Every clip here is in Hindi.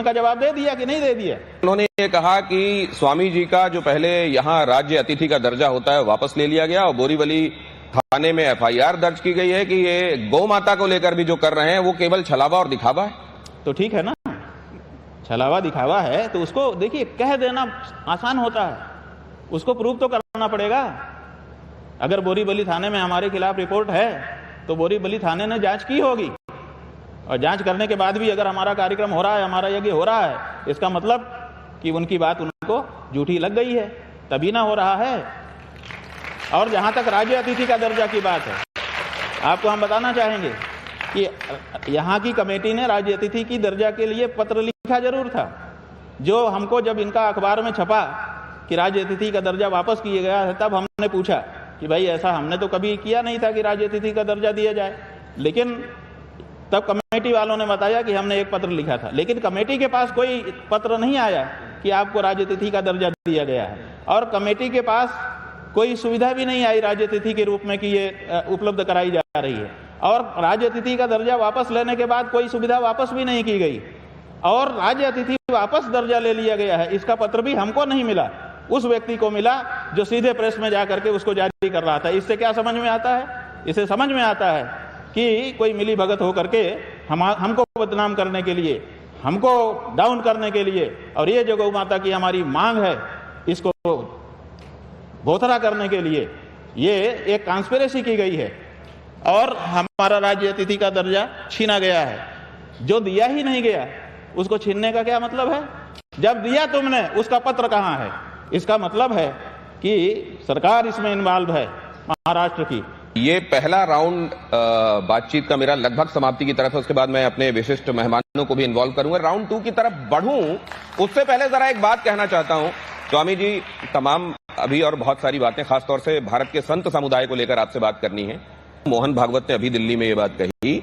का जवाब दे दिया कि नहीं दे दिया? उन्होंने ये कहा कि स्वामी जी का जो पहले यहाँ राज्य अतिथि का दर्जा होता है वापस ले लिया गया और बोरीवली थाने में एफआईआर दर्ज की गई है कि ये गौ माता को लेकर भी जो कर रहे हैं वो केवल छलावा और दिखावा है। तो ठीक है ना, छलावा दिखावा है तो उसको देखिए कह देना आसान होता है, उसको प्रूव तो करना पड़ेगा। अगर बोरीवली थाने में हमारे खिलाफ रिपोर्ट है तो बोरीवली थाने ने जांच की होगी, और जांच करने के बाद भी अगर हमारा कार्यक्रम हो रहा है, हमारा यज्ञ हो रहा है, इसका मतलब कि उनकी बात उनको झूठी लग गई है, तभी ना हो रहा है। और जहां तक राज्य अतिथि का दर्जा की बात है, आपको हम बताना चाहेंगे कि यहाँ की कमेटी ने राज्य अतिथि की दर्जा के लिए पत्र लिखा जरूर था। जो हमको जब इनका अखबार में छपा कि राज्य अतिथि का दर्जा वापस किया गया है, तब हमने पूछा कि भाई ऐसा हमने तो कभी किया नहीं था कि राज्य अतिथि का दर्जा दिया जाए। लेकिन तब कमेटी वालों ने बताया कि हमने एक पत्र लिखा था, लेकिन कमेटी के पास कोई पत्र नहीं आया कि आपको राज्य अतिथि का दर्जा दिया गया है, और कमेटी के पास कोई सुविधा भी नहीं आई राज्य अतिथि के रूप में कि ये उपलब्ध कराई जा रही है। और राज्य अतिथि का दर्जा वापस लेने के बाद कोई सुविधा वापस भी नहीं की गई, और राज्य अतिथि वापस दर्जा ले लिया गया है, इसका पत्र भी हमको नहीं मिला, उस व्यक्ति को मिला जो सीधे प्रेस में जाकर के उसको जारी कर रहा था। इससे क्या समझ में आता है? इससे समझ में आता है कि कोई मिली भगत होकर के हमको बदनाम करने के लिए, हमको डाउन करने के लिए, और ये जो गौ माता की हमारी मांग है इसको भोथरा करने के लिए ये एक कॉन्स्पिरेसी की गई है, और हमारा राज्य अतिथि का दर्जा छीना गया है। जो दिया ही नहीं गया उसको छीनने का क्या मतलब है? जब दिया तुमने उसका पत्र कहां है? इसका मतलब है कि सरकार इसमें इन्वॉल्व है, महाराष्ट्र की। ये पहला राउंड बातचीत का मेरा लगभग समाप्ति की तरफ है, उसके बाद मैं अपने विशिष्ट मेहमानों को भी इन्वॉल्व करूंगा। राउंड 2 की तरफ बढ़ूं उससे पहले जरा एक बात कहना चाहता हूं। स्वामी जी, तमाम अभी और बहुत सारी बातें खासतौर से भारत के संत समुदाय को लेकर आपसे बात करनी है। मोहन भागवत ने अभी दिल्ली में ये बात कही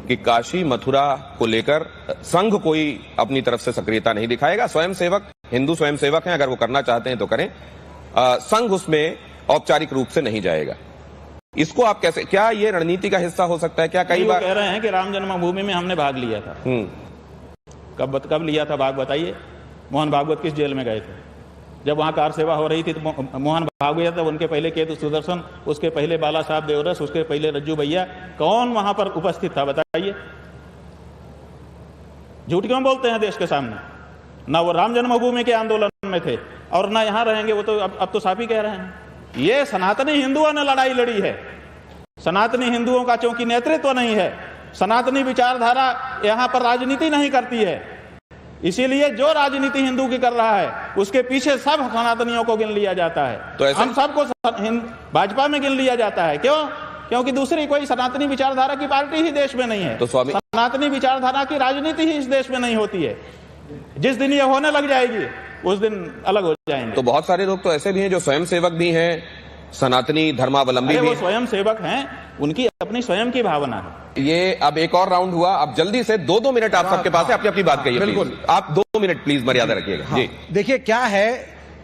कि काशी मथुरा को लेकर संघ कोई अपनी तरफ से सक्रियता नहीं दिखाएगा। स्वयंसेवक हिंदू स्वयंसेवक हैं, अगर वो करना चाहते हैं तो करें, संघ उसमें औपचारिक रूप से नहीं जाएगा। इसको आप कैसे, क्या ये रणनीति का हिस्सा हो सकता है? क्या कई बार कह रहे हैं कि राम जन्मभूमि में हमने भाग लिया था। कब लिया था भाग बताइए? मोहन भागवत किस जेल में गए थे? जब वहां कार सेवा हो रही थी तो मोहन भागवत, तब उनके पहले केतु सुदर्शन, उसके पहले बाला साहब देवरस, उसके पहले रज्जू भैया, कौन वहां पर उपस्थित था बताइए? झूठ क्यों बोलते हैं देश के सामने? ना वो राम जन्मभूमि के आंदोलन में थे और ना यहां रहेंगे, वो तो अब तो साफ ही कह रहे हैं। ये सनातनी हिंदुओं ने लड़ाई लड़ी है, सनातनी हिंदुओं का चूंकि नेतृत्व नहीं है, सनातनी विचारधारा यहां पर राजनीति नहीं करती है, इसीलिए जो राजनीति हिंदू की कर रहा है उसके पीछे सब सनातनियों को गिन लिया जाता है। तो हम सबको भाजपा में गिन लिया जाता है। क्यों? क्योंकि दूसरी कोई सनातनी विचारधारा की पार्टी ही देश में नहीं है। तो स्वामी, सनातनी विचारधारा की राजनीति ही इस देश में नहीं होती है। जिस दिन ये होने लग जाएगी उस दिन अलग हो जाएंगे। तो बहुत सारे लोग तो ऐसे भी हैं जो स्वयंसेवक भी हैं, सनातनी धर्मावलंबी भी। वो स्वयं सेवक हैं, उनकी अपनी स्वयं की भावना है। ये अब एक और राउंड हुआ, अब जल्दी से 2-2 मिनट आप सबके पास है, अपनी अपनी बात कहिए। बिल्कुल, आप 2 मिनट प्लीज मर्यादा रखिएगा। हाँ, जी देखिए क्या है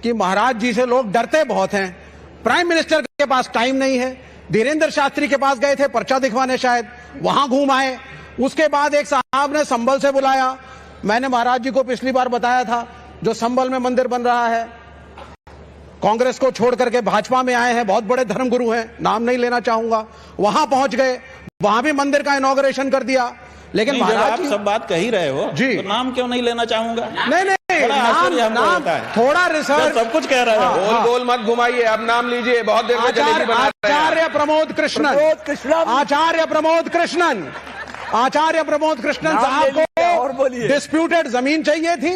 कि महाराज जी से लोग डरते बहुत हैं। प्राइम मिनिस्टर के पास टाइम नहीं है। धीरेन्द्र शास्त्री के पास गए थे पर्चा दिखवाने, शायद वहां घूम आए। उसके बाद एक साहब ने संभल से बुलाया। मैंने महाराज जी को पिछली बार बताया था, जो संभल में मंदिर बन रहा है, कांग्रेस को छोड़ करके भाजपा में आए हैं, बहुत बड़े धर्मगुरु हैं, नाम नहीं लेना चाहूंगा। वहां पहुंच गए, वहां भी मंदिर का इनॉग्रेशन कर दिया। लेकिन महाराज जी, सब बात कह ही रहे हो जी, तो नाम क्यों नहीं लेना चाहूंगा? नहीं नाम थोड़ा रिसर्च, सब कुछ कह रहे हो। गोल गोल मत घुमाइए, अब नाम लीजिए, बहुत देर आचार्य प्रमोद कृष्णन, आचार्य प्रमोद कृष्णन साहब को डिस्प्यूटेड जमीन चाहिए थी।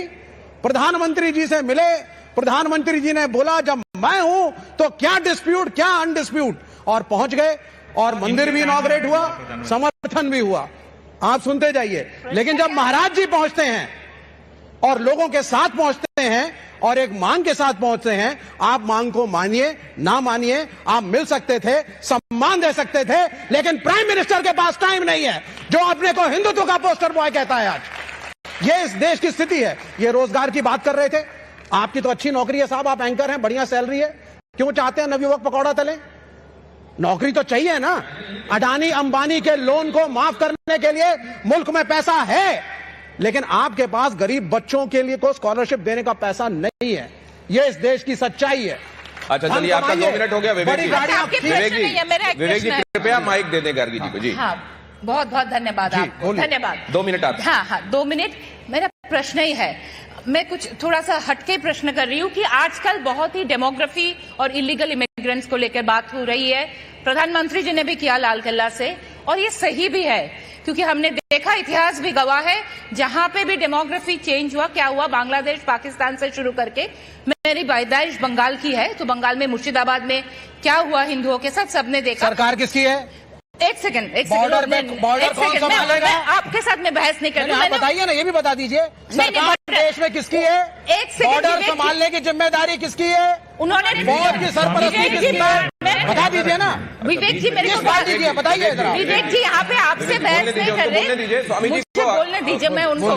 प्रधानमंत्री जी से मिले, प्रधानमंत्री जी ने बोला जब मैं हूं तो क्या डिस्प्यूट, क्या अनडिस्प्यूट, और पहुंच गए और मंदिर भी इनॉग्रेट हुआ, समर्थन भी हुआ। आप सुनते जाइए। लेकिन जब महाराज जी पहुंचते हैं और लोगों के साथ पहुंचते हैं और एक मांग के साथ पहुंचते हैं, आप मांग को मानिए ना मानिए, आप मिल सकते थे, सम्मान दे सकते थे, लेकिन प्राइम मिनिस्टर के पास टाइम नहीं है, जो अपने को हिंदुत्व का पोस्टर बॉय कहता है। आज ये इस देश की स्थिति है। ये रोजगार की बात कर रहे थे, आपकी तो अच्छी नौकरी है साहब, आप एंकर हैं, बढ़िया सैलरी है, क्यों चाहते हैं नवयुवक पकौड़ा तले? नौकरी तो चाहिए ना। अडानी अंबानी के लोन को माफ करने के लिए मुल्क में पैसा है, लेकिन आपके पास गरीब बच्चों के लिए कोई स्कॉलरशिप देने का पैसा नहीं है। ये इस देश की सच्चाई है। अच्छा चलिए, आपका 2 मिनट हो गया। विवेक जी, विवेक जी कृपया माइक दे दें गार्गी जी को। जी हाँ, बहुत बहुत धन्यवाद आपको। धन्यवाद। 2 मिनट आप। हाँ 2 मिनट। मेरा प्रश्न ही है, मैं कुछ थोड़ा सा हटके प्रश्न कर रही हूँ कि आजकल बहुत ही डेमोग्राफी और इलीगल इमिग्रेंट्स को लेकर बात हो रही है। प्रधानमंत्री जी ने भी किया लाल किला से, और ये सही भी है क्योंकि हमने देखा, इतिहास भी गवाह है, जहां पे भी डेमोग्राफी चेंज हुआ, क्या हुआ, बांग्लादेश पाकिस्तान से शुरू करके, मेरी पैदाइश बंगाल की है, तो बंगाल में मुर्शिदाबाद में क्या हुआ हिंदुओं के साथ सबने देखा। सरकार किसकी है? एक सेकंड बॉर्डर कौन संभालेगा? आपके साथ मैं बहस नहीं कर रही। आप बताइए ना, ये भी बता दीजिए, सरकार देश में किसकी है? एक सेकंड, बॉर्डर संभालने की जिम्मेदारी किसकी है? उन्होंने फौज की सरपरस्ती किसकी है? बता दीजिए ना। विवेक जी मेरे को दीजिए, बताइए जरा। विवेक जी यहाँ पे आपसे बहस नहीं कर रहे, मुझे बोलने दीजिए, मैं उनको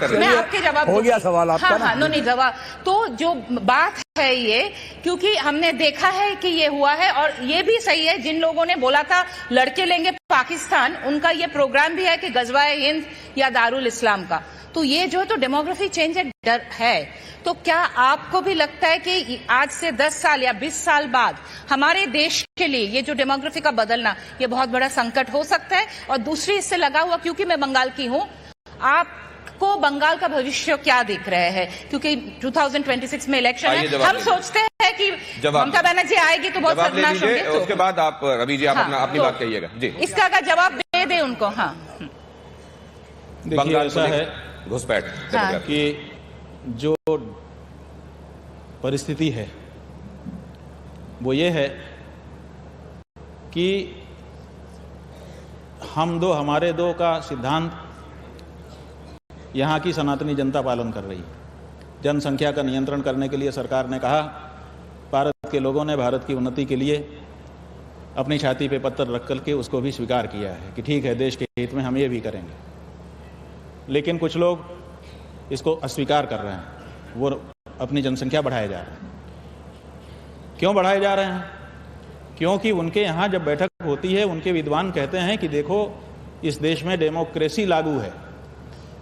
मैं आपके जवाब हो गया सवाल आपका। हाँ नहीं जवाब। तो जो बात है ये, क्योंकि हमने देखा है कि ये हुआ है, और ये भी सही है, जिन लोगों ने बोला था लड़के लेंगे पाकिस्तान, उनका ये प्रोग्राम भी है कि गजवाए हिंद या दारुल इस्लाम का। तो ये जो तो डेमोग्राफी चेंज डर है, तो क्या आपको भी लगता है कि आज से 10 साल या 20 साल बाद हमारे देश के लिए ये जो डेमोग्राफी का बदलना, ये बहुत बड़ा संकट हो सकता है? और दूसरी इससे लगा हुआ, क्योंकि मैं बंगाल की हूँ, आपको बंगाल का भविष्य क्या दिख रहे हैं? क्योंकि 2026 में इलेक्शन है, हम सोचते हैं कि ममता बनर्जी आएगी तो बहुत सर्वनाश होंगे। तो उसके बाद आप रवि जी, आप अपनी बात कहिएगा जी। इसका अगर जवाब दे दे उनको। हाँ देखिए, ऐसा है घुसपैठ कि जो परिस्थिति है वो ये है कि हमारे दो का सिद्धांत यहाँ की सनातनी जनता पालन कर रही है। जनसंख्या का नियंत्रण करने के लिए सरकार ने कहा, भारत के लोगों ने भारत की उन्नति के लिए अपनी छाती पे पत्थर रख करके उसको भी स्वीकार किया है कि ठीक है, देश के हित में हम ये भी करेंगे। लेकिन कुछ लोग इसको अस्वीकार कर रहे हैं, वो अपनी जनसंख्या बढ़ाए जा रहे हैं। क्यों बढ़ाए जा रहे हैं? क्योंकि उनके यहाँ जब बैठक होती है, उनके विद्वान कहते हैं कि देखो, इस देश में डेमोक्रेसी लागू है,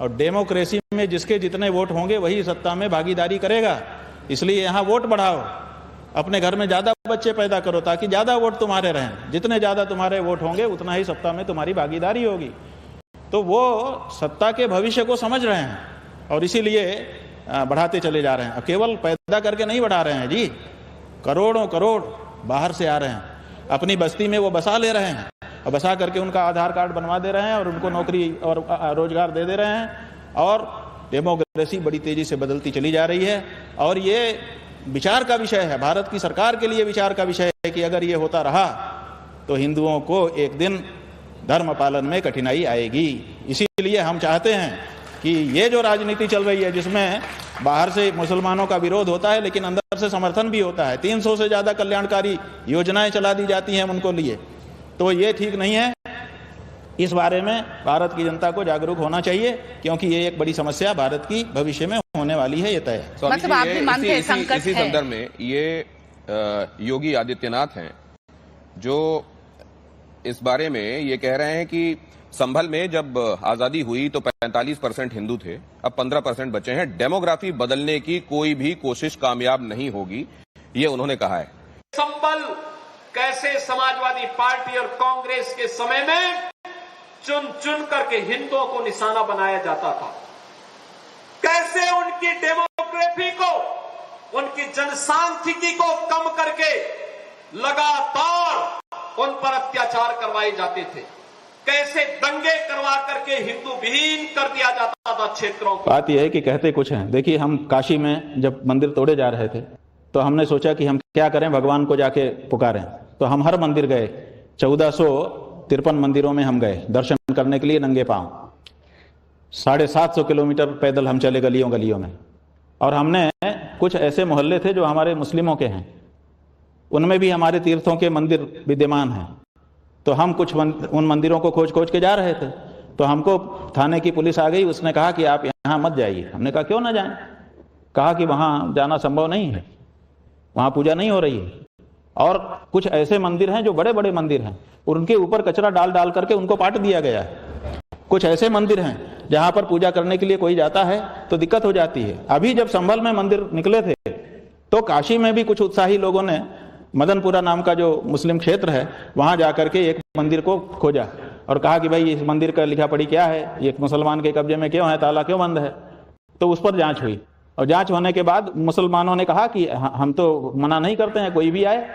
और डेमोक्रेसी में जिसके जितने वोट होंगे वही सत्ता में भागीदारी करेगा। इसलिए यहाँ वोट बढ़ाओ, अपने घर में ज़्यादा बच्चे पैदा करो ताकि ज़्यादा वोट तुम्हारे रहें। जितने ज़्यादा तुम्हारे वोट होंगे उतना ही सत्ता में तुम्हारी भागीदारी होगी। तो वो सत्ता के भविष्य को समझ रहे हैं और इसीलिए बढ़ाते चले जा रहे हैं। केवल पैदा करके नहीं बढ़ा रहे हैं जी, करोड़ों करोड़ बाहर से आ रहे हैं, अपनी बस्ती में वो बसा ले रहे हैं, और बसा करके उनका आधार कार्ड बनवा दे रहे हैं और उनको नौकरी और रोजगार दे रहे हैं, और डेमोक्रेसी बड़ी तेजी से बदलती चली जा रही है। और ये विचार का विषय है, भारत की सरकार के लिए विचार का विषय है कि अगर ये होता रहा तो हिंदुओं को एक दिन धर्म पालन में कठिनाई आएगी। इसीलिए हम चाहते हैं कि ये जो राजनीति चल रही है, जिसमें बाहर से मुसलमानों का विरोध होता है लेकिन अंदर से समर्थन भी होता है, 300 से ज्यादा कल्याणकारी योजनाएं चला दी जाती हैं उनको लिए, तो ये ठीक नहीं है। इस बारे में भारत की जनता को जागरूक होना चाहिए, क्योंकि ये एक बड़ी समस्या भारत की भविष्य में होने वाली है, ये तय है। मतलब आप भी मानते हैं संकट है। इसी संदर्भ में ये योगी आदित्यनाथ हैं जो इस बारे में ये कह रहे हैं कि संभल में जब आजादी हुई तो 45% हिंदू थे, अब 15% बचे हैं। डेमोग्राफी बदलने की कोई भी कोशिश कामयाब नहीं होगी, ये उन्होंने कहा है। संभल कैसे समाजवादी पार्टी और कांग्रेस के समय में चुन चुन करके हिंदुओं को निशाना बनाया जाता था, कैसे उनकी डेमोग्राफी को, उनकी जनसांख्यिकी को कम करके लगातार उन पर अत्याचार करवाए जाते थे, कैसे दंगे करवा करके हिंदू विहीन कर दिया जाता था क्षेत्रों को। बात यह है कि कहते कुछ हैं। देखिए, हम काशी में जब मंदिर तोड़े जा रहे थे तो हमने सोचा कि हम क्या करें, भगवान को जाके पुकारें। तो हम हर मंदिर गए, 1453 मंदिरों में हम गए दर्शन करने के लिए नंगे पांव। 750 किलोमीटर पैदल हम चले गलियों गलियों में, और हमने कुछ ऐसे मोहल्ले थे जो हमारे मुस्लिमों के हैं, उनमें भी हमारे तीर्थों के मंदिर विद्यमान हैं। तो हम कुछ उन मंदिरों को खोज खोज के जा रहे थे, तो हमको थाने की पुलिस आ गई, उसने कहा कि आप यहाँ मत जाइए। हमने कहा क्यों ना जाएं? कहा कि वहाँ जाना संभव नहीं है, वहाँ पूजा नहीं हो रही है, और कुछ ऐसे मंदिर हैं जो बड़े बड़े मंदिर हैं, और उनके ऊपर कचरा डाल डाल करके उनको पाट दिया गया है। कुछ ऐसे मंदिर हैं जहां पर पूजा करने के लिए कोई जाता है तो दिक्कत हो जाती है। अभी जब संभल में मंदिर निकले थे तो काशी में भी कुछ उत्साही लोगों ने मदनपुरा नाम का जो मुस्लिम क्षेत्र है वहां जाकर के एक मंदिर को खोजा और कहा कि भाई इस मंदिर का लिखा पढ़ी क्या है, ये मुसलमान के कब्जे में क्यों है, ताला क्यों बंद है। तो उस पर जांच हुई और जांच होने के बाद मुसलमानों ने कहा कि हम तो मना नहीं करते हैं, कोई भी आए।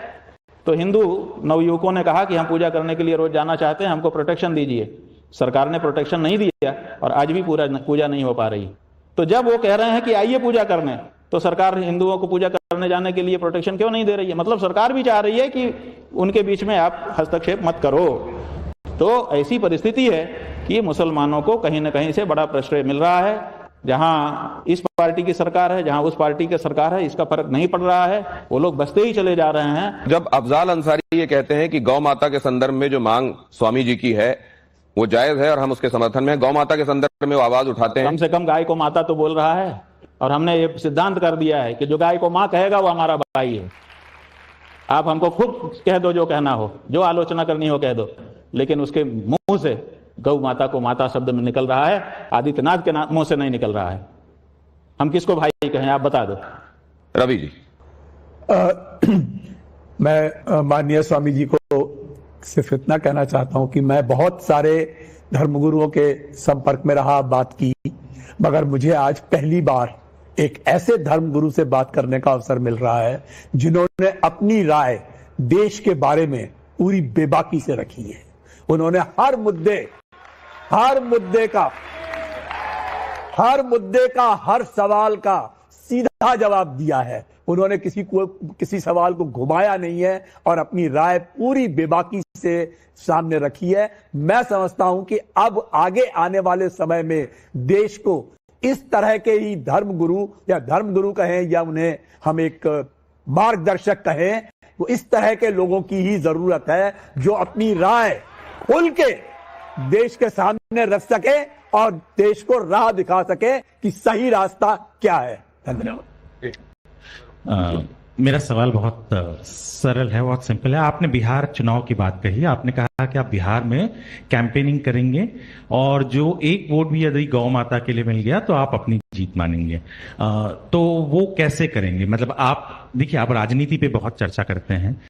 तो हिंदू नवयुवकों ने कहा कि हम पूजा करने के लिए रोज जाना चाहते हैं, हमको प्रोटेक्शन दीजिए। सरकार ने प्रोटेक्शन नहीं दिया और आज भी पूजा नहीं हो पा रही। तो जब वो कह रहे हैं कि आइए पूजा करने, तो सरकार हिंदुओं को पूजा करने जाने के लिए प्रोटेक्शन क्यों नहीं दे रही है? मतलब सरकार भी चाह रही है कि उनके बीच में आप हस्तक्षेप मत करो। तो ऐसी परिस्थिति है कि मुसलमानों को कहीं ना कहीं से बड़ा प्रश्रय मिल रहा है। जहां इस पार्टी की सरकार है, जहां उस पार्टी की सरकार है, इसका फर्क नहीं पड़ रहा है, वो लोग बसते ही चले जा रहे हैं। जब अफजाल अंसारी ये कहते हैं कि गौ माता के संदर्भ में जो मांग स्वामी जी की है वो जायज है और हम उसके समर्थन में, गौ माता के संदर्भ में वो आवाज उठाते हैं। कम से कम गाय को माता तो बोल रहा है और हमने ये सिद्धांत कर दिया है कि जो गाय को मां कहेगा वो हमारा भाई है। आप हमको खुद कह दो, जो कहना हो, जो आलोचना करनी हो कह दो, लेकिन उसके मुंह से गौ माता को माता शब्द में निकल रहा है, आदित्यनाथ के मुंह से नहीं निकल रहा है। हम किसको भाई कहें, आप बता दो। रवि जी, मैं माननीय स्वामी जी को सिर्फ इतना कहना चाहता हूं कि मैं बहुत सारे धर्मगुरुओं के संपर्क में रहा, बात की, मगर मुझे आज पहली बार एक ऐसे धर्मगुरु से बात करने का अवसर मिल रहा है जिन्होंने अपनी राय देश के बारे में पूरी बेबाकी से रखी है। उन्होंने हर मुद्दे का हर सवाल का सीधा जवाब दिया है। उन्होंने किसी सवाल को घुमाया नहीं है और अपनी राय पूरी बेबाकी से सामने रखी है। मैं समझता हूं कि अब आगे आने वाले समय में देश को इस तरह के ही धर्मगुरु कहें या उन्हें हम एक मार्गदर्शक कहें, वो इस तरह के लोगों की ही जरूरत है जो अपनी राय खुल के देश के सामने रख सके और देश को राह दिखा सके कि सही रास्ता क्या है। धन्यवाद। मेरा सवाल बहुत सरल है, बहुत सिंपल है। आपने बिहार चुनाव की बात कही, आपने कहा कि आप बिहार में कैंपेनिंग करेंगे और जो एक वोट भी यदि गौ माता के लिए मिल गया तो आप अपनी जीत मानेंगे। तो वो कैसे करेंगे? मतलब आप देखिए, आप राजनीति पे बहुत चर्चा करते हैं,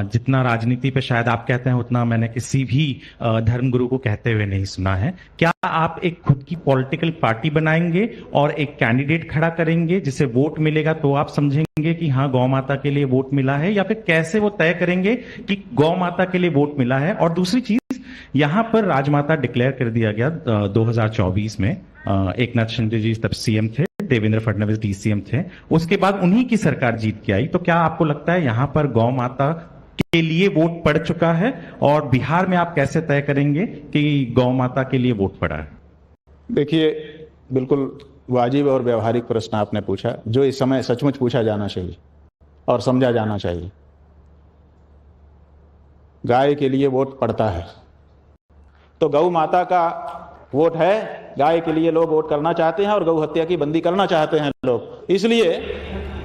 जितना राजनीति पे शायद आप कहते हैं उतना मैंने किसी भी धर्मगुरु को कहते हुए नहीं सुना है। क्या आप एक खुद की पॉलिटिकल पार्टी बनाएंगे और एक कैंडिडेट खड़ा करेंगे जिसे वोट मिलेगा तो आप समझेंगे कि हाँ गौ माता के लिए वोट मिला है, या फिर कैसे वो तय करेंगे कि गौ माता के लिए वोट मिला है? और दूसरी चीज, यहां पर राजमाता डिक्लेयर कर दिया गया 2024 में, एकनाथ शिंदे जी तब सीएम थे, देवेंद्र फडणवीस डीसीएम थे, उसके बाद उन्हीं की सरकार जीत के आई। तो क्या आपको लगता है यहां पर गौ माता के लिए वोट पड़ चुका है? और बिहार में आप कैसे तय करेंगे कि गौ माता के लिए वोट पड़ा है? देखिए, बिल्कुल वाजिब और व्यवहारिक प्रश्न आपने पूछा, जो इस समय सचमुच पूछा जाना चाहिए और समझा जाना चाहिए। गाय के लिए वोट पड़ता है तो गौ माता का वोट है, गाय के लिए लोग वोट करना चाहते हैं और गौ हत्या की बंदी करना चाहते हैं लोग, इसलिए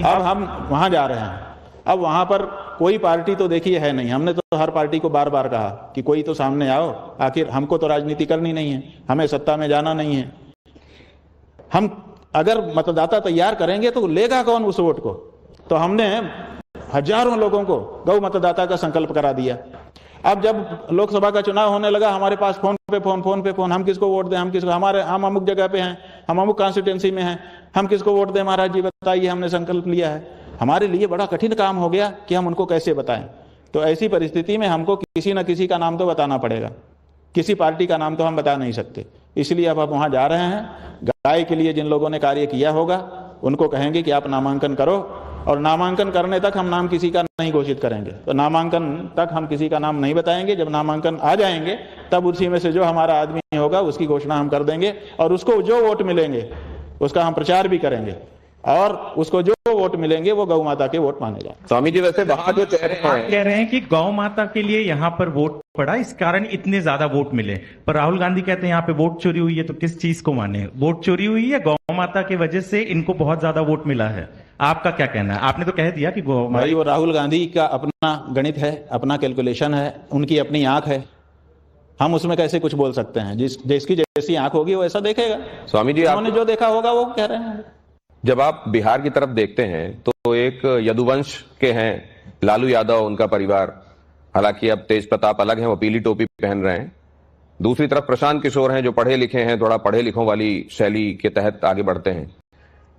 अब हम वहां जा रहे हैं। अब वहां पर कोई पार्टी तो देखिए है नहीं, हमने तो हर पार्टी को बार बार कहा कि कोई तो सामने आओ, आखिर हमको तो राजनीति करनी नहीं है, हमें सत्ता में जाना नहीं है। हम अगर मतदाता तैयार करेंगे तो लेगा कौन उस वोट को? तो हमने हजारों लोगों को गौ मतदाता का संकल्प करा दिया। अब जब लोकसभा का चुनाव होने लगा, हमारे पास फोन पे फोन, हम किसको वोट दें, हम अमुक जगह पे हैं, हम अमुक कॉन्स्टिट्यूंसी में हैं, हम किसको वोट दें महाराज जी बताइए, हमने संकल्प लिया है। हमारे लिए बड़ा कठिन काम हो गया कि हम उनको कैसे बताएं। तो ऐसी परिस्थिति में हमको किसी न किसी का नाम तो बताना पड़ेगा, किसी पार्टी का नाम तो हम बता नहीं सकते। इसलिए अब वहां जा रहे हैं। गाय के लिए जिन लोगों ने कार्य किया होगा उनको कहेंगे कि आप नामांकन करो, और नामांकन करने तक हम नाम किसी का नहीं घोषित करेंगे। तो नामांकन तक हम किसी का नाम नहीं बताएंगे। जब नामांकन आ जाएंगे तब उसी में से जो हमारा आदमी होगा उसकी घोषणा हम कर देंगे, और उसको जो वोट मिलेंगे उसका हम प्रचार भी करेंगे, और उसको जो वोट मिलेंगे वो गौ माता के वोट माने जाएंगे। स्वामी जी, वैसे वहां जो कह रहे हैं कि गौ माता के लिए यहाँ पर वोट पड़ा, इस कारण इतने ज्यादा वोट मिले, पर राहुल गांधी कहते हैं यहाँ पे वोट चोरी हुई है। तो किस चीज को माने, वोट चोरी हुई है गौ माता की वजह से इनको बहुत ज्यादा वोट मिला है? आपका क्या कहना है? आपने तो कह दिया कि भाई वो राहुल गांधी का अपना गणित है, अपना कैलकुलेशन है, उनकी अपनी आंख है। हम उसमें कैसे कुछ बोल सकते हैं? जिसकी जैसी आंख होगी वो ऐसा देखेगा। स्वामी जी, उन्होंने जो देखा होगा वो कह रहे हैं। जब आप बिहार की तरफ देखते हैं तो एक यदुवंश के हैं लालू यादव, उनका परिवार, हालांकि अब तेज प्रताप अलग हैं, वो पीली टोपी पहन रहे हैं। दूसरी तरफ प्रशांत किशोर हैं जो पढ़े लिखे हैं, थोड़ा पढ़े लिखों वाली शैली के तहत आगे बढ़ते हैं।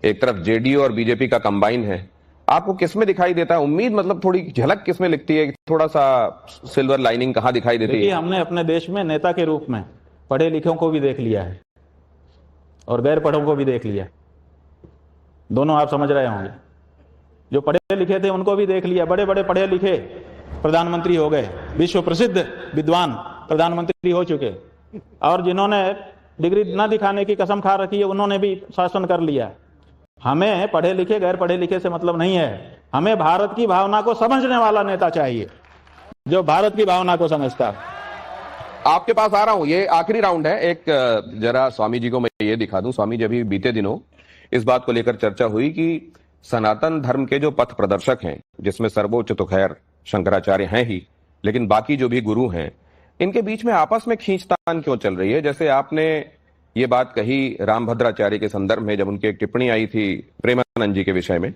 एक तरफ जेडीयू और बीजेपी का कंबाइन है। आपको किसमें दिखाई देता है उम्मीद, मतलब थोड़ी झलक किसमें लिखती है, थोड़ा सा सिल्वर लाइनिंग कहां दिखाई देती है? हमने अपने देश में नेता के रूप में पढ़े लिखों को भी देख लिया है और गैर पढ़ों को भी देख लिया, दोनों आप समझ रहे होंगे। जो पढ़े लिखे थे उनको भी देख लिया, बड़े बड़े पढ़े लिखे प्रधानमंत्री हो गए, विश्व प्रसिद्ध विद्वान प्रधानमंत्री हो चुके, और जिन्होंने डिग्री न दिखाने की कसम खा रखी है उन्होंने भी शासन कर लिया। हमें पढ़े लिखे गैर पढ़े लिखे से मतलब नहीं है, हमें भारत की भावना को समझने वाला नेता चाहिए जो भारत की भावना को समझता है। आपके पास आ रहा हूं, ये आखिरी राउंड है। एक जरा स्वामी जी को मैं ये दिखा दूं। स्वामी जी, अभी बीते दिनों इस बात को लेकर चर्चा हुई कि सनातन धर्म के जो पथ प्रदर्शक हैं, जिसमें सर्वोच्च तो खैर शंकराचार्य हैं ही, लेकिन बाकी जो भी गुरु हैं, इनके बीच में आपस में खींचतान क्यों चल रही है? जैसे आपने ये बात कही रामभद्राचार्य के संदर्भ में, जब उनकी एक टिप्पणी आई थी प्रेमानंद जी के विषय में,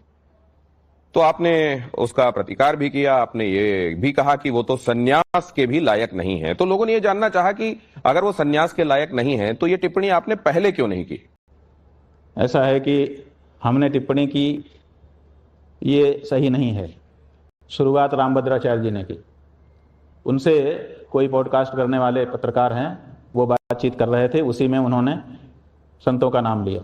तो आपने उसका प्रतिकार भी किया। आपने ये भी कहा कि वो तो सन्यास के भी लायक नहीं है। तो लोगों ने ये जानना चाहा कि अगर वो सन्यास के लायक नहीं है तो ये टिप्पणी आपने पहले क्यों नहीं की? ऐसा है कि हमने टिप्पणी की, ये सही नहीं है। शुरुआत रामभद्राचार्य जी ने की, उनसे कोई पॉडकास्ट करने वाले पत्रकार हैं, वो बातचीत कर रहे थे, उसी में उन्होंने संतों का नाम लिया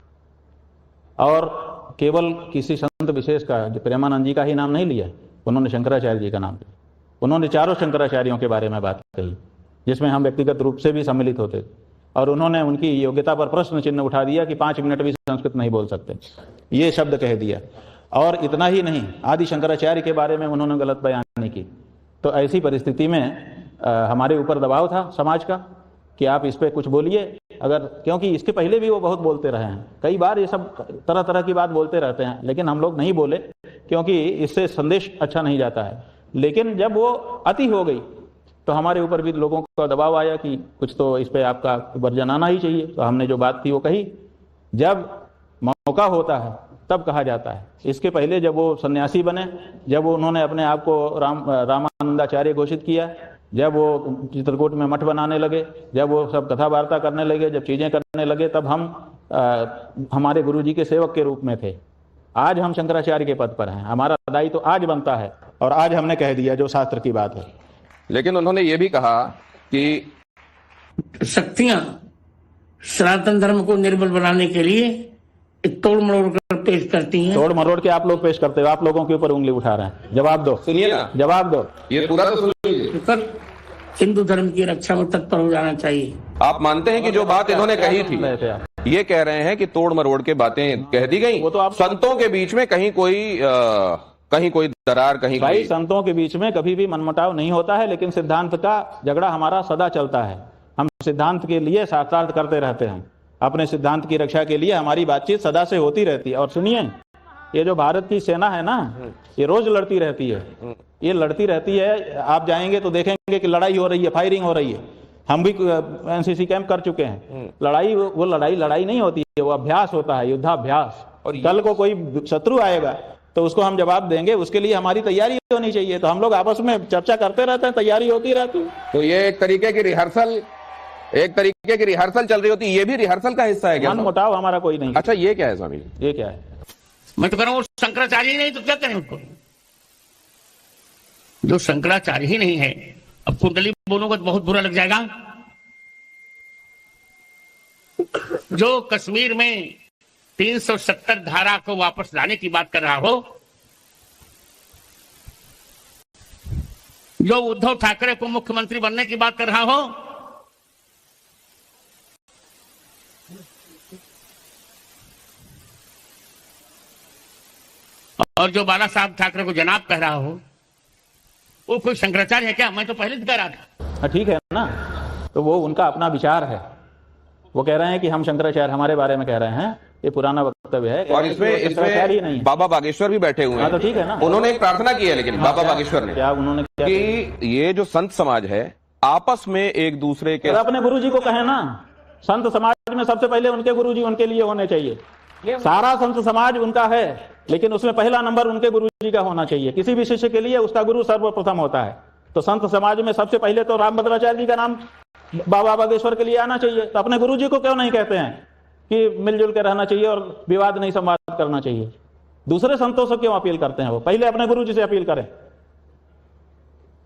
और केवल किसी संत विशेष का, जो प्रेमानंद जी का ही नाम नहीं लिया, उन्होंने शंकराचार्य जी का नाम लिया। उन्होंने चारों शंकराचार्यों के बारे में बात कही, जिसमें हम व्यक्तिगत रूप से भी सम्मिलित होते थे, और उन्होंने उनकी योग्यता पर प्रश्न चिन्ह उठा दिया कि 5 मिनट भी संस्कृत नहीं बोल सकते, ये शब्द कह दिया। और इतना ही नहीं, आदि शंकराचार्य के बारे में उन्होंने गलत बयानी की। तो ऐसी परिस्थिति में हमारे ऊपर दबाव था समाज का कि आप इस पे कुछ बोलिए, अगर, क्योंकि इसके पहले भी वो बहुत बोलते रहे हैं, कई बार ये सब तरह तरह की बात बोलते रहते हैं, लेकिन हम लोग नहीं बोले क्योंकि इससे संदेश अच्छा नहीं जाता है। लेकिन जब वो अति हो गई तो हमारे ऊपर भी लोगों का दबाव आया कि कुछ तो इस पे आपका वर्जन आना ही चाहिए। तो हमने जो बात थी वो कही। जब मौका होता है तब कहा जाता है। इसके पहले जब वो सन्यासी बने, जब उन्होंने अपने आप को रामानंदाचार्य घोषित किया, जब वो चित्रकूट में मठ बनाने लगे, जब वो सब कथा वार्ता करने लगे, जब चीजें करने लगे, तब हम हमारे गुरुजी के सेवक के रूप में थे। आज हम शंकराचार्य के पद पर हैं, हमारा दायित्व तो आज बनता है और आज हमने कह दिया जो शास्त्र की बात है। लेकिन उन्होंने ये भी कहा कि शक्तियां सनातन धर्म को निर्बल बनाने के लिए तोड़ मरोड़ कर पेश करती हैं। तोड़ मरोड़ के आप लोग पेश करते हो, आप लोगों के ऊपर उंगली उठा रहे हैं। जवाब दो, सुनिए ना, जवाब दो, ये पूरा तो सुनिए। हिंदू धर्म की रक्षा में तत्पर हो जाना चाहिए। आप मानते हैं कि जो बात इन्होंने कही थी, ये कह रहे हैं कि तोड़ मरोड़ के बातें कह दी गई, वो तो आप संतों के बीच में कहीं कोई दरार, कहीं भाई संतों के बीच में कभी भी मनमुटाव नहीं होता है, लेकिन सिद्धांत का झगड़ा हमारा सदा चलता है। हम सिद्धांत के लिए शास्त्रार्थ करते रहते हैं, अपने सिद्धांत की रक्षा के लिए हमारी बातचीत सदा से होती रहती है। और सुनिए, ये जो भारत की सेना है ना, ये रोज लड़ती रहती है, ये लड़ती रहती है। आप जाएंगे तो देखेंगे कि लड़ाई हो रही है, फायरिंग हो रही है। हम भी एनसीसी कैंप कर चुके हैं। लड़ाई, वो लड़ाई नहीं होती है, वो अभ्यास होता है, युद्धाभ्यास। और कल को कोई शत्रु आएगा तो उसको हम जवाब देंगे, उसके लिए हमारी तैयारी होनी चाहिए। तो हम लोग आपस में चर्चा करते रहते हैं, तैयारी होती रहती है। तो ये एक तरीके की रिहर्सल चल रही होती है। ये भी रिहर्सल का हिस्सा है क्या? मनमुटाव हमारा कोई नहीं। अच्छा, ये क्या है स्वामी जी? ये क्या है? मैं तो कह रहा हूं शंकराचार्य ही नहीं तो क्या करें उसको? जो शंकराचार्य ही नहीं है, अब कुंडली बोलूंगा तो बहुत बुरा लग जाएगा। जो कश्मीर में 370 धारा को वापस लाने की बात कर रहा हो, जो उद्धव ठाकरे को मुख्यमंत्री बनने की बात कर रहा हो, और जो बाला साहब ठाकरे को जनाब कह रहा हो, वो कोई शंकराचार्य है क्या? मैं तो पहले कह रहा था। ठीक है ना, तो वो उनका अपना विचार है। वो कह रहे हैं कि हम शंकराचार्य हमारे बारे में कह रहे हैं, ये पुराना वक्तव्य है। और इसमें बाबा बागेश्वर भी बैठे हुए हैं। तो ठीक है ना, उन्होंने एक प्रार्थना की है, लेकिन बाबा बागेश्वर ने क्या, उन्होंने क्या कि ये जो संत समाज है आपस में एक दूसरे के अपने गुरुजी को कहें ना, संत समाज में सबसे पहले उनके गुरुजी उनके लिए होने चाहिए। सारा संत समाज उनका है, लेकिन उसमें पहला नंबर उनके गुरुजी का होना चाहिए। किसी भी शिष्य के लिए उसका गुरु सर्वप्रथम होता है। तो संत समाज में सबसे पहले तो रामभद्राचार्य जी का नाम बाबा बागेश्वर के लिए आना चाहिए। तो अपने गुरुजी को क्यों नहीं कहते हैं कि मिलजुल के रहना चाहिए और विवाद नहीं संवाद करना चाहिए? दूसरे संतों से क्यों अपील करते हैं? वो पहले अपने गुरुजी से अपील करें।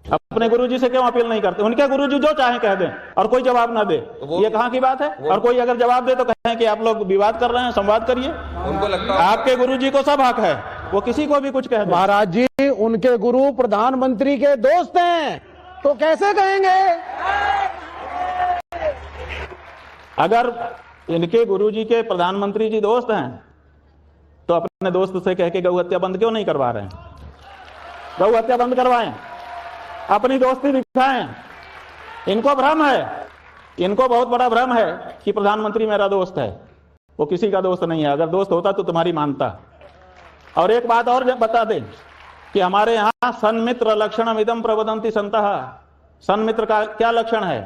अपने गुरुजी से क्यों अपील नहीं करते? उनके गुरुजी जो चाहे कह दें और कोई जवाब ना दे, ये कहां की बात है? और कोई अगर जवाब दे तो कहें कि आप लोग विवाद कर रहे हैं, संवाद करिए। उनको लगता है आपके गुरुजी को सब हक है, वो किसी को भी कुछ कह दे। महाराज जी, उनके गुरु प्रधानमंत्री के दोस्त हैं, तो कैसे कहेंगे? अगर इनके गुरुजी के प्रधानमंत्री जी दोस्त हैं तो अपने दोस्त से कह के गौ हत्या बंद क्यों नहीं करवा रहे हैं? गौ हत्या बंद करवाएं, अपनी दोस्ती दिखाएं। इनको भ्रम है, इनको बहुत बड़ा भ्रम है कि प्रधानमंत्री मेरा दोस्त है। वो किसी का दोस्त नहीं है। अगर दोस्त होता तो तुम्हारी मानता। और एक बात और बता दें कि हमारे यहाँ सन्मित्र लक्षणम इदम प्रवदंति संतः। सन्मित्र का क्या लक्षण है?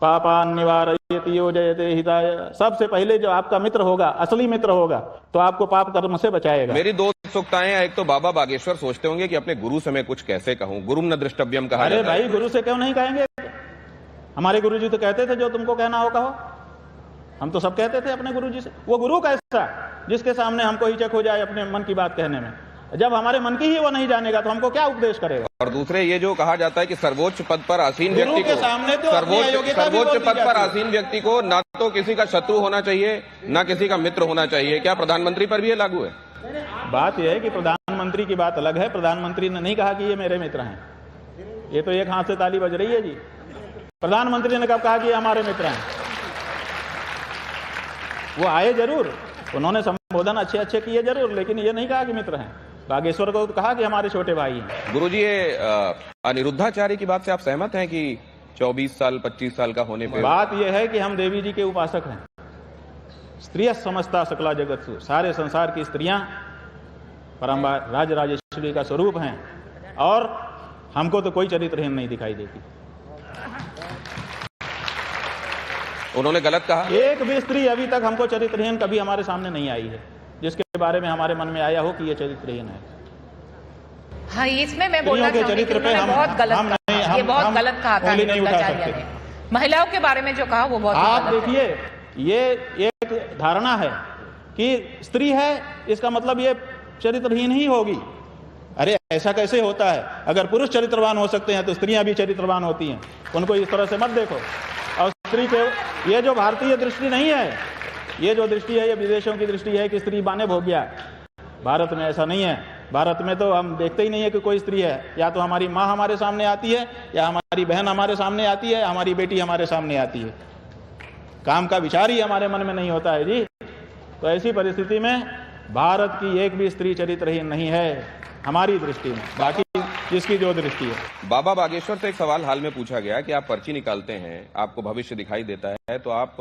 पापान निवारयति योजयते हिताय। सबसे पहले जो आपका मित्र होगा, असली मित्र होगा, तो आपको पाप कर्म से बचाएगा। मेरी दो उत्सुकताएं, एक तो बाबा बागेश्वर सोचते होंगे कि अपने गुरु से मैं कुछ कैसे कहूं, गुरुम न दृष्टव्यम कहा अरे जाता है। भाई, गुरु से क्यों नहीं कहेंगे? हमारे गुरुजी तो कहते थे जो तुमको कहना हो कहो। हम तो सब कहते थे अपने गुरुजी से। वो गुरु कैसा जिसके सामने हमको हिचक हो जाए अपने मन की बात कहने में? जब हमारे मन की ही वो नहीं जानेगा तो हमको क्या उपदेश करेगा? और दूसरे, ये जो कहा जाता है कि सर्वोच्च पद पर आसीन गुरु व्यक्ति के को, सामने तो अपनी अयोग्यता भी बोल सर्वोच्च दी पद पर जाती है। आसीन व्यक्ति को ना तो किसी का शत्रु होना चाहिए, ना किसी का मित्र होना चाहिए। क्या प्रधानमंत्री पर भी ये लागू है? बात यह है कि प्रधानमंत्री की बात अलग है। प्रधानमंत्री ने नहीं कहा कि ये मेरे मित्र हैं। ये तो एक हाथ से ताली बज रही है जी। प्रधानमंत्री ने कब कहा कि ये हमारे मित्र हैं? वो आए जरूर, उन्होंने संबोधन अच्छे अच्छे किए जरूर, लेकिन ये नहीं कहा कि मित्र हैं। बागेश्वर को कहा कि हमारे छोटे भाई हैं। गुरुजी, ये अनिरुद्धाचार्य की बात से आप सहमत हैं कि 24 साल 25 साल का होने पे? बात यह है कि हम देवी जी के उपासक हैं। स्त्रिय समस्ता सकला जगत्सु, सारे संसार की स्त्रियां परम राजराजेश्वरी का स्वरूप हैं, और हमको तो कोई चरित्रहीन नहीं दिखाई देती। उन्होंने गलत कहा? एक भी स्त्री अभी तक हमको चरित्रहीन कभी हमारे सामने नहीं आई है जिसके बारे में हमारे मन में आया हो कि ये चरित्रहीन है। हाँ, इसमें मैं बोलना चाहूंगी कि उन्होंने बहुत गलत कहा। ये बहुत गलत कहा था अनिरुद्धाचार्य ने। महिलाओं के बारे में जो कहा वो बहुत आप देखिए, ये एक धारणा है कि स्त्री है इसका मतलब ये चरित्रहीन ही होगी। अरे ऐसा कैसे होता है? अगर पुरुष चरित्रवान हो सकते हैं तो स्त्रियां भी चरित्रवान होती हैं। उनको इस तरह से मत देखो। और स्त्री के ये जो भारतीय दृष्टि नहीं है, ये जो दृष्टि है ये विदेशों की दृष्टि है कि स्त्री बाने भोग गया। भारत में ऐसा नहीं है। भारत में तो हम देखते ही नहीं है कि कोई स्त्री है। या तो हमारी माँ हमारे सामने आती है, या हमारी बहन हमारे सामने आती है, हमारी बेटी हमारे सामने आती है। काम का विचार ही हमारे मन में नहीं होता है जी। तो ऐसी परिस्थिति में भारत की एक भी स्त्री चरित्रहीन नहीं है हमारी दृष्टि में, बाकी जिसकी जो दृष्टि है। बाबा बागेश्वर से एक सवाल हाल में पूछा गया कि आप पर्ची निकालते हैं, आपको भविष्य दिखाई देता है, तो आप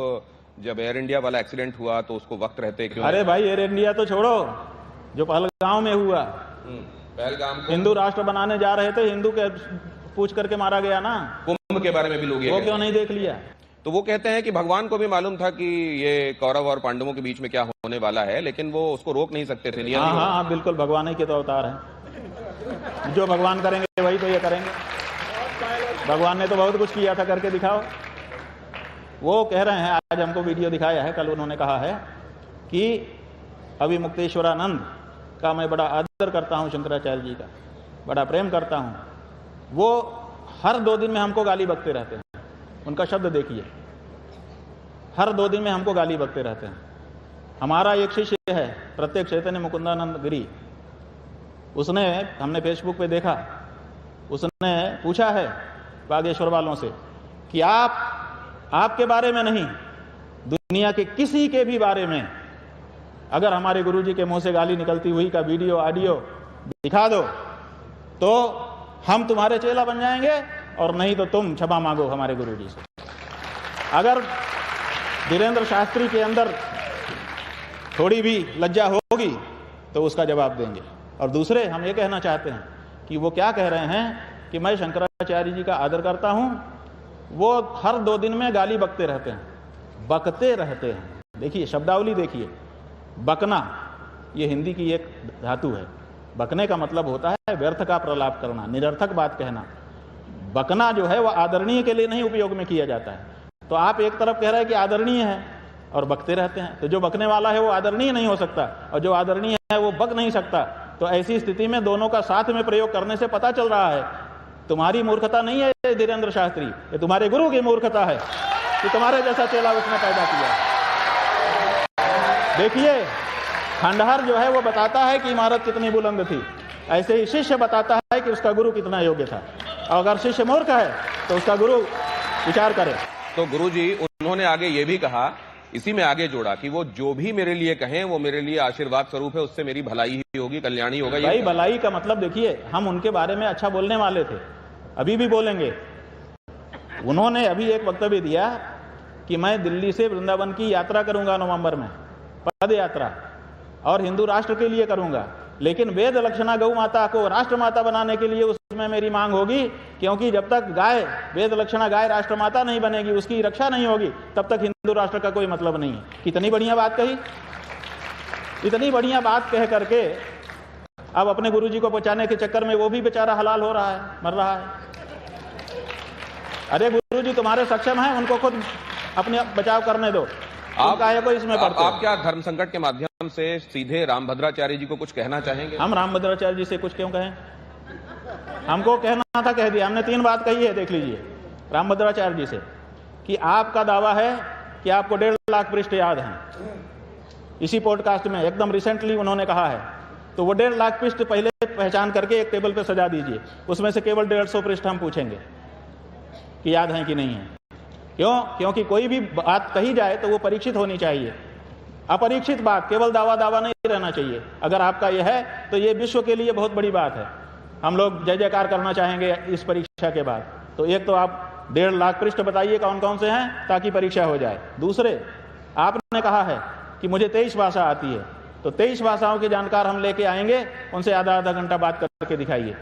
जब एयर इंडिया वाला एक्सीडेंट हुआ तो उसको वक्त रहते क्यों? अरे भाई, एयर इंडिया तो छोड़ो, जो पहलगांव में हुआ, पहलगाम हिंदू राष्ट्र बनाने जा रहे थे, हिंदू के पूछ करके मारा गया ना। कुंभ के बारे में भी लोग ये वो क्यों नहीं देख लिया? तो वो कहते हैं कि भगवान को भी मालूम था कि ये कौरव और पांडवों के बीच में क्या होने वाला है, लेकिन वो उसको रोक नहीं सकते थे। हाँ हाँ, बिल्कुल, भगवान ही के तो अवतार हैं। जो भगवान करेंगे वही तो ये करेंगे। भगवान ने तो बहुत कुछ किया था, करके दिखाओ। वो कह रहे हैं, आज हमको वीडियो दिखाया है, कल उन्होंने कहा है कि अभी मुक्तेश्वरानंद का मैं बड़ा आदर करता हूँ, शंकराचार्य जी का बड़ा प्रेम करता हूँ। वो हर 2 दिन में हमको गाली बकते रहते हैं। उनका शब्द देखिए, हर 2 दिन में हमको गाली बकते रहते हैं। हमारा एक शिष्य है प्रत्येक चैतन्य मुकुंदानंद गिरी, उसने, हमने फेसबुक पे देखा, उसने पूछा है बागेश्वर वालों से कि आपके बारे में नहीं, दुनिया के किसी के भी बारे में अगर हमारे गुरुजी के मुंह से गाली निकलती हुई का वीडियो ऑडियो दिखा दो तो हम तुम्हारे चेला बन जाएंगे, और नहीं तो तुम क्षमा मांगो हमारे गुरुजी से। अगर वीरेंद्र शास्त्री के अंदर थोड़ी भी लज्जा होगी तो उसका जवाब देंगे। और दूसरे, हम ये कहना चाहते हैं कि वो क्या कह रहे हैं कि मैं शंकराचार्य जी का आदर करता हूं वो हर 2 दिन में गाली बकते रहते हैं, बकते रहते हैं। देखिए शब्दावली देखिए, बकना ये हिंदी की एक धातु है। बकने का मतलब होता है व्यर्थ का प्रलाप करना, निरर्थक बात कहना। बकना जो है वह आदरणीय के लिए नहीं उपयोग में किया जाता है। तो आप एक तरफ कह रहे हैं कि आदरणीय है और बकते रहते हैं, तो जो बकने वाला है वो आदरणीय नहीं हो सकता और जो आदरणीय है वो बक नहीं सकता। तो ऐसी स्थिति में दोनों का साथ में प्रयोग करने से पता चल रहा है तुम्हारी मूर्खता नहीं है धीरेन्द्र शास्त्री, ये तुम्हारे गुरु की मूर्खता है कि तुम्हारे जैसा चेला उसने पैदा किया। देखिए खंडहर जो है वो बताता है कि इमारत कितनी बुलंद थी, ऐसे ही शिष्य बताता है कि उसका गुरु कितना योग्य था। और अगर शिष्य मूर्ख है तो उसका गुरु विचार करे। तो गुरुजी उन्होंने आगे ये भी कहा, इसी में आगे जोड़ा कि वो जो भी मेरे लिए कहें वो मेरे लिए आशीर्वाद स्वरूप है, उससे मेरी भलाई ही होगी, कल्याणी होगा। भाई भलाई का मतलब देखिए, हम उनके बारे में अच्छा बोलने वाले थे, अभी भी बोलेंगे। उन्होंने अभी एक वक्तव्य दिया कि मैं दिल्ली से वृंदावन की यात्रा करूंगा नवंबर में, पद यात्रा, और हिंदू राष्ट्र के लिए करूंगा, लेकिन वेद लक्षणा गौ माता को राष्ट्र माता बनाने के लिए उसमें मेरी मांग होगी, क्योंकि जब तक गाय वेद लक्षणा गाय राष्ट्र माता नहीं बनेगी, उसकी रक्षा नहीं होगी, तब तक हिंदू राष्ट्र का कोई मतलब नहीं है। कितनी बढ़िया बात कही, इतनी बढ़िया बात कह करके अब अपने गुरुजी को बचाने के चक्कर में वो भी बेचारा हलाल हो रहा है, मर रहा है। अरे गुरुजी तुम्हारे सक्षम हैं, उनको खुद अपने बचाव करने दो, आप इसमें पड़ते। आप क्या धर्म संकट के माध्यम से सीधे रामभद्राचार्य जी को कुछ कहना चाहेंगे? हम रामभद्राचार्य जी से कुछ क्यों कहें, हमको कहना था कह दिया। हमने 3 बात कही है, देख लीजिए रामभद्राचार्य जी से, कि आपका दावा है कि आपको 1.5 लाख पृष्ठ याद हैं। इसी पॉडकास्ट में एकदम रिसेंटली उन्होंने कहा है, तो वो 1.5 लाख पृष्ठ पहले पहचान करके एक टेबल पे सजा दीजिए, उसमें से केवल 150 पृष्ठ हम पूछेंगे कि याद हैं कि नहीं है। क्यों? क्योंकि कोई भी बात कही जाए तो वो परीक्षित होनी चाहिए, अपरीक्षित बात, केवल दावा दावा नहीं रहना चाहिए। अगर आपका यह है तो ये विश्व के लिए बहुत बड़ी बात है, हम लोग जय जयकार करना चाहेंगे इस परीक्षा के बाद। तो एक तो आप 1.5 लाख पृष्ठ बताइए कौन कौन से हैं, ताकि परीक्षा हो जाए। दूसरे, आपने कहा है कि मुझे 23 भाषा आती है, तो 23 भाषाओं के जानकार हम लेके आएंगे, उनसे आधा घंटा बात करके दिखाइए,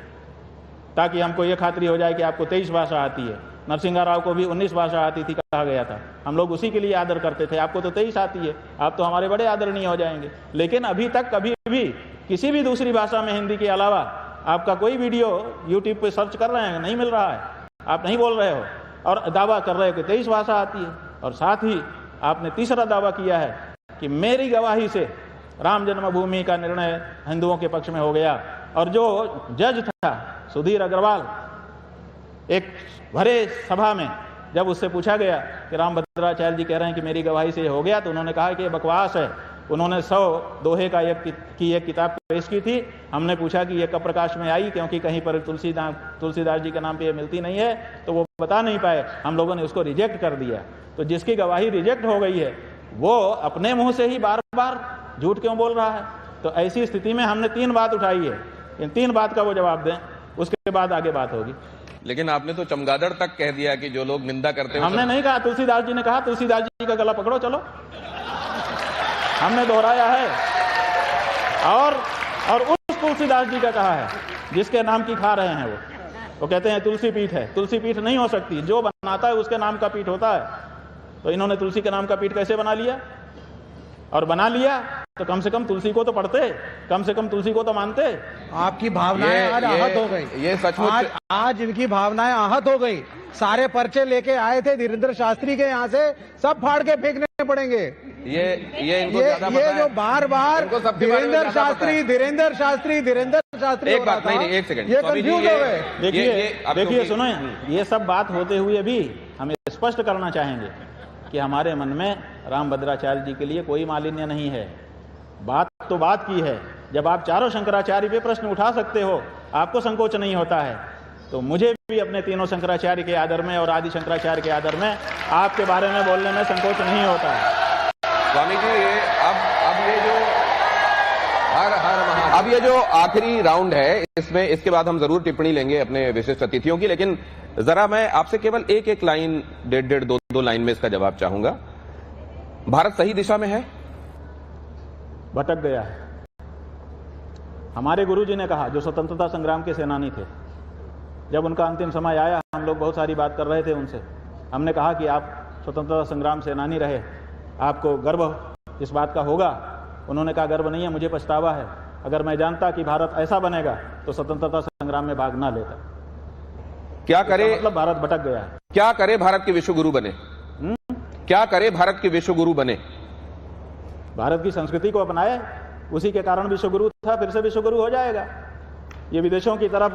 ताकि हमको ये खातरी हो जाए कि आपको 23 भाषा आती है। नरसिंह राव को भी 19 भाषा आती थी कहा गया था, हम लोग उसी के लिए आदर करते थे। आपको तो 23 आती है, आप तो हमारे बड़े आदरणीय हो जाएंगे। लेकिन अभी तक कभी भी किसी भी दूसरी भाषा में हिंदी के अलावा आपका कोई वीडियो यूट्यूब पे सर्च कर रहे हैं, नहीं मिल रहा है, आप नहीं बोल रहे हो और दावा कर रहे हो कि 23 भाषा आती है। और साथ ही आपने तीसरा दावा किया है कि मेरी गवाही से राम जन्मभूमि का निर्णय हिंदुओं के पक्ष में हो गया। और जो जज था सुधीर अग्रवाल, एक भरे सभा में जब उससे पूछा गया कि रामभद्राचार्य जी कह रहे हैं कि मेरी गवाही से ये हो गया, तो उन्होंने कहा कि ये बकवास है। उन्होंने 100 दोहे का एक किताब पेश की थी। हमने पूछा कि ये कब प्रकाश में आई, क्योंकि कहीं पर तुलसीदास जी के नाम पे ये मिलती नहीं है, तो वो बता नहीं पाए। हम लोगों ने उसको रिजेक्ट कर दिया। तो जिसकी गवाही रिजेक्ट हो गई है वो अपने मुंह से ही बार बार झूठ क्यों बोल रहा है? तो ऐसी स्थिति में हमने 3 बात उठाई है, इन 3 बात का वो जवाब दें, उसके बाद आगे बात होगी। लेकिन आपने तो चमगादड़ तक कह दिया कि जो लोग निंदा करते हैं। हमने नहीं कहा, तुलसीदास जी ने कहा, तुलसीदास जी का गला पकड़ो चलो, हमने दोहराया है। और उस तुलसीदास जी का कहा है जिसके नाम की खा रहे हैं वो कहते हैं तुलसी पीठ है। तुलसी पीठ नहीं हो सकती, जो बनाता है उसके नाम का पीठ होता है। तो इन्होंने तुलसी के नाम का पीठ कैसे बना लिया? और बना लिया तो कम से कम तुलसी को तो पढ़ते, कम से कम तुलसी को तो मानते। आपकी भावनाएं आज आहत हो गई, ये सचमुच आज इनकी भावनाएं आहत हो गई। सारे पर्चे लेके आए थे धीरेन्द्र शास्त्री के यहाँ से, सब फाड़ के फेंकने पड़ेंगे। ये इनको ज्यादा पता ये है। जो बार धीरेन्द्र शास्त्री एक बात नहीं, एक सेकंड, ये कंफ्यूज हो गए। देखिए सुनो, ये सब बात होते हुए भी हम स्पष्ट करना चाहेंगे कि हमारे मन में रामभद्राचार्य जी के लिए कोई मालिन्य नहीं है। बात तो बात की है, जब आप चारों शंकराचार्य पे प्रश्न उठा सकते हो, आपको संकोच नहीं होता है, तो मुझे भी अपने तीनों शंकराचार्य के आदर में और आदि शंकराचार्य के आदर में आपके बारे में बोलने में संकोच नहीं होता है। स्वामी जी, अब ये जो आखिरी राउंड है, इसमें इसके बाद हम जरूर टिप्पणी लेंगे अपने विशिष्ट अतिथियों की, लेकिन जरा मैं आपसे केवल एक लाइन, 1.5-2 लाइन में इसका जवाब चाहूंगा। भारत सही दिशा में है? भटक गया है। हमारे गुरुजी ने कहा, जो स्वतंत्रता संग्राम के सेनानी थे, जब उनका अंतिम समय आया, हम लोग बहुत सारी बात कर रहे थे उनसे, हमने कहा कि आप स्वतंत्रता संग्राम सेनानी रहे, आपको गर्व इस बात का होगा। उन्होंने कहा गर्व नहीं है, मुझे पछतावा है। अगर मैं जानता कि भारत ऐसा बनेगा तो स्वतंत्रता संग्राम में भाग ना लेता। क्या करे, मतलब भारत भटक गया है। क्या करे भारत के विश्व गुरु बने? क्या करे भारत के विश्व गुरु बने? भारत की संस्कृति को अपनाए, उसी के कारण विश्व गुरु था, फिर से विश्व गुरु हो जाएगा। ये विदेशों की तरफ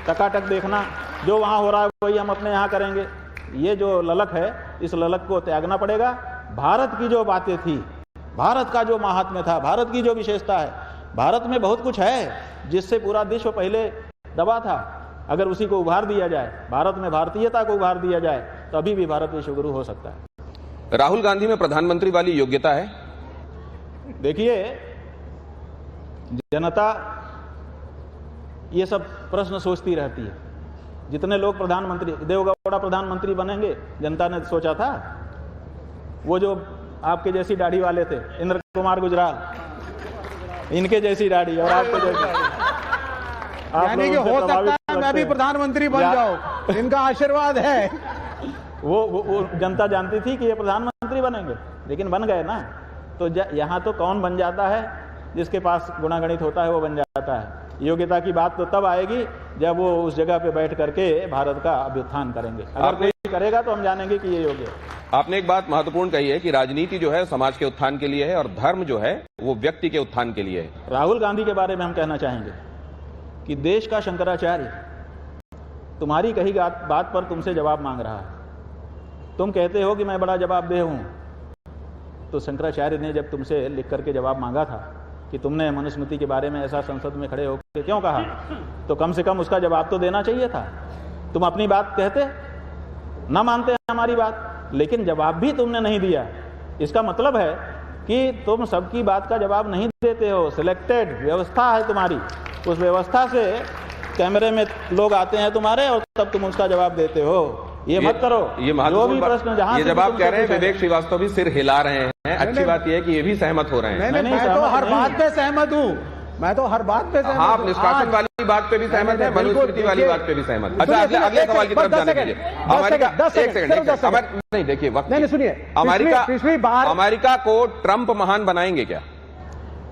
टकाटक देखना, जो वहां हो रहा है वही हम अपने यहां करेंगे, ये जो ललक है, इस ललक को त्यागना पड़ेगा। भारत की जो बातें थी, भारत का जो महात्म्य था, भारत की जो विशेषता है, भारत में बहुत कुछ है जिससे पूरा विश्व पहले दबा था। अगर उसी को उभार दिया जाए, भारत में भारतीयता को उभार दिया जाए, तो अभी भी भारत विश्व गुरु हो सकता है। राहुल गांधी में प्रधानमंत्री वाली योग्यता है? देखिए, जनता ये सब प्रश्न सोचती रहती है। जितने लोग प्रधानमंत्री, देवगौड़ा प्रधानमंत्री बनेंगे, जनता ने सोचा था? वो जो आपके जैसी दाढ़ी वाले थे, इंद्र कुमार गुजराल, इनके जैसी दाढ़ी और आपके जैसी, यानी कि हो सकता है मैं भी प्रधानमंत्री बन जाऊं, इनका आशीर्वाद है। वो जनता जानती थी कि ये प्रधानमंत्री बनेंगे, लेकिन बन गए ना। तो यहाँ तो कौन बन जाता है? जिसके पास गुणागणित होता है वो बन जाता है। योग्यता की बात तो तब आएगी जब वो उस जगह पे बैठ करके भारत का अभ्युत्थान करेंगे। अगर कोई करेगा तो हम जानेंगे कि ये योग्य है। आपने एक बात महत्वपूर्ण कही है कि राजनीति जो है समाज के उत्थान के लिए है और धर्म जो है वो व्यक्ति के उत्थान के लिए है। राहुल गांधी के बारे में हम कहना चाहेंगे कि देश का शंकराचार्य तुम्हारी कही बात पर तुमसे जवाब मांग रहा है। तुम कहते हो कि मैं बड़ा जवाबदेह हूं, तो शंकराचार्य ने जब तुमसे लिख करके जवाब मांगा था कि तुमने मनुस्मृति के बारे में ऐसा संसद में खड़े होकर क्यों कहा, तो कम से कम उसका जवाब तो देना चाहिए था। तुम अपनी बात कहते, ना मानते हमारी बात, लेकिन जवाब भी तुमने नहीं दिया। इसका मतलब है कि तुम सबकी बात का जवाब नहीं देते हो। सिलेक्टेड व्यवस्था है तुम्हारी, उस व्यवस्था से कैमरे में लोग आते हैं तुम्हारे और तब तुम उसका जवाब देते हो। ये मत करो। ये जो भी प्रश्न जहां ये जब आप कह रहे हैं, विवेक श्रीवास्तव भी सिर हिला रहे हैं। अच्छी बात यह है कि ये भी सहमत हो रहे हैं। मैं तो हर बात पे सहमत हूँ, मैं तो हर बात पे सहमत हूँ। आप निष्कासन वाली बात पे भी सहमत है, मनुस्मृति वाली बात पे भी सहमत। अच्छा, अगले सवाल की तरफ जाने के लिए अमेरिका, एक सेकंड, नहीं देखिए वक्त नहीं, सुनिए, अमेरिका को ट्रंप महान बनाएंगे क्या?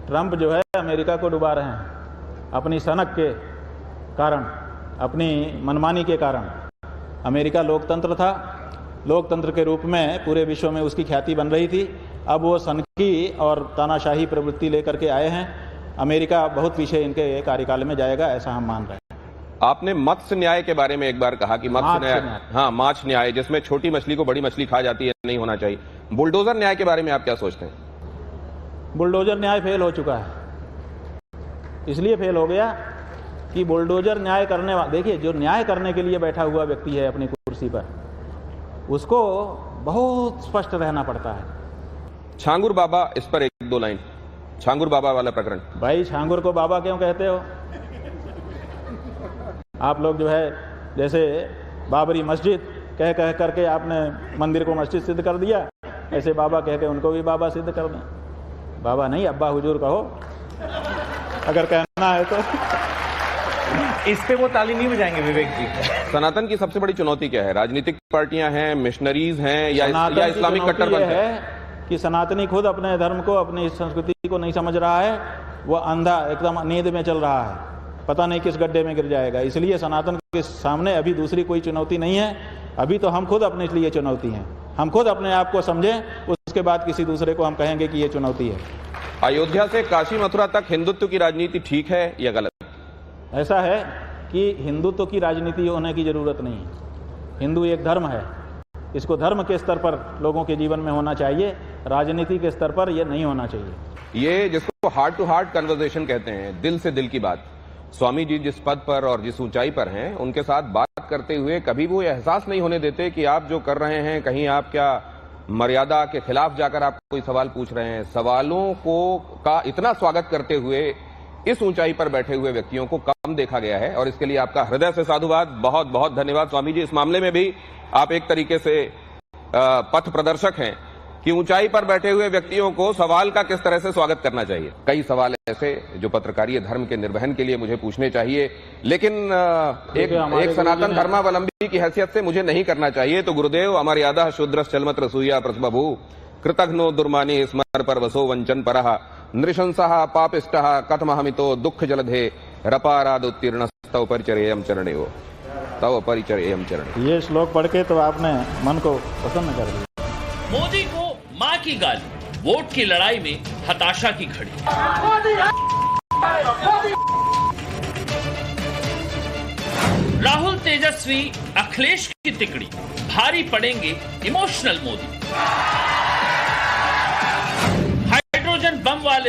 ट्रंप जो है अमेरिका को डुबा रहे हैं अपनी सनक के कारण, अपनी मनमानी के कारण। अमेरिका लोकतंत्र था, लोकतंत्र के रूप में पूरे विश्व में उसकी ख्याति बन रही थी। अब वो सनकी और तानाशाही प्रवृत्ति लेकर के आए हैं। अमेरिका बहुत पीछे इनके कार्यकाल में जाएगा, ऐसा हम मान रहे हैं। आपने मत्स्य न्याय के बारे में एक बार कहा कि मत्स्य न्याय, हाँ माछ न्याय, जिसमें छोटी मछली को बड़ी मछली खा जाती है, नहीं होना चाहिए। बुलडोजर न्याय के बारे में आप क्या सोचते हैं? बुलडोजर न्याय फेल हो चुका है। इसलिए फेल हो गया कि बुलडोजर न्याय करने वाला, देखिए जो न्याय करने के लिए बैठा हुआ व्यक्ति है अपनी कुर्सी पर, उसको बहुत स्पष्ट रहना पड़ता है। छांगुर बाबा, इस पर एक दो लाइन, छांगुर बाबा वाला प्रकरण। भाई छांगुर को बाबा क्यों कहते हो? आप लोग जो है जैसे बाबरी मस्जिद कह कह करके आपने मंदिर को मस्जिद सिद्ध कर दिया, ऐसे बाबा कह के उनको भी बाबा सिद्ध कर दें। बाबा नहीं, अब्बा हुजूर कहो अगर कहना है तो। इस पे वो ताली नहीं बजाएंगे विवेक जी। सनातन की सबसे बड़ी चुनौती क्या है? राजनीतिक पार्टियां हैं, मिशनरीज हैं, या इस्लामिक कट्टरपंथी है कि सनातनी खुद अपने धर्म को, अपनी संस्कृति को नहीं समझ रहा है। वो अंधा एकदम नींद में चल रहा है, पता नहीं किस गड्ढे में गिर जाएगा। इसलिए सनातन के सामने अभी दूसरी कोई चुनौती नहीं है। अभी तो हम खुद अपने लिए चुनौती हैं। हम खुद अपने आप को समझें, उसके बाद किसी दूसरे को हम कहेंगे कि ये चुनौती है। अयोध्या से काशी मथुरा तक हिंदुत्व की राजनीति ठीक है या गलत? ऐसा है कि हिंदुत्व की राजनीति होने की जरूरत नहीं है। हिंदू एक धर्म है, इसको धर्म के स्तर पर लोगों के जीवन में होना चाहिए, राजनीति के स्तर पर यह नहीं होना चाहिए। ये जिसको हार्ट टू हार्ट कन्वर्सेशन कहते हैं, दिल से दिल की बात, स्वामी जी जिस पद पर और जिस ऊंचाई पर हैं, उनके साथ बात करते हुए कभी वो एहसास नहीं होने देते कि आप जो कर रहे हैं, कहीं आप क्या मर्यादा के खिलाफ जाकर आप कोई सवाल पूछ रहे हैं। सवालों को का इतना स्वागत करते हुए इस ऊंचाई पर बैठे हुए व्यक्तियों को कम देखा गया है, और इसके लिए आपका हृदय से साधुवाद, बहुत बहुत धन्यवाद स्वामी जी। इस मामले में भी आप एक तरीके से पथ प्रदर्शक हैं कि ऊंचाई पर बैठे हुए व्यक्तियों को सवाल का किस तरह से स्वागत करना चाहिए। कई सवाल ऐसे जो पत्रकारीय धर्म के निर्वहन के लिए मुझे पूछने चाहिए, लेकिन एक सनातन धर्मावलंबी की हैसियत से मुझे नहीं करना चाहिए। तो गुरुदेव अमर्यादा शूद्रस चलमत रसूया प्रसबभू कृतघ्नो दुर्मानी स्मर पर वसो वंचन परः नृशंसः पापिष्टः कथमहमितो दुःख जलधे रपाराद उत्तीर्ण तव परिचरेयम चरणेयो तव परिचरेयम चरणे। ये श्लोक पढ़ के तो आपने मन को प्रसन्न कर दिया। मोदी को मां की गाली, वोट की लड़ाई में हताशा की घड़ी। राहुल तेजस्वी अखिलेश की तिकड़ी, भारी पड़ेंगे इमोशनल मोदी। हाइड्रोजन बम वाले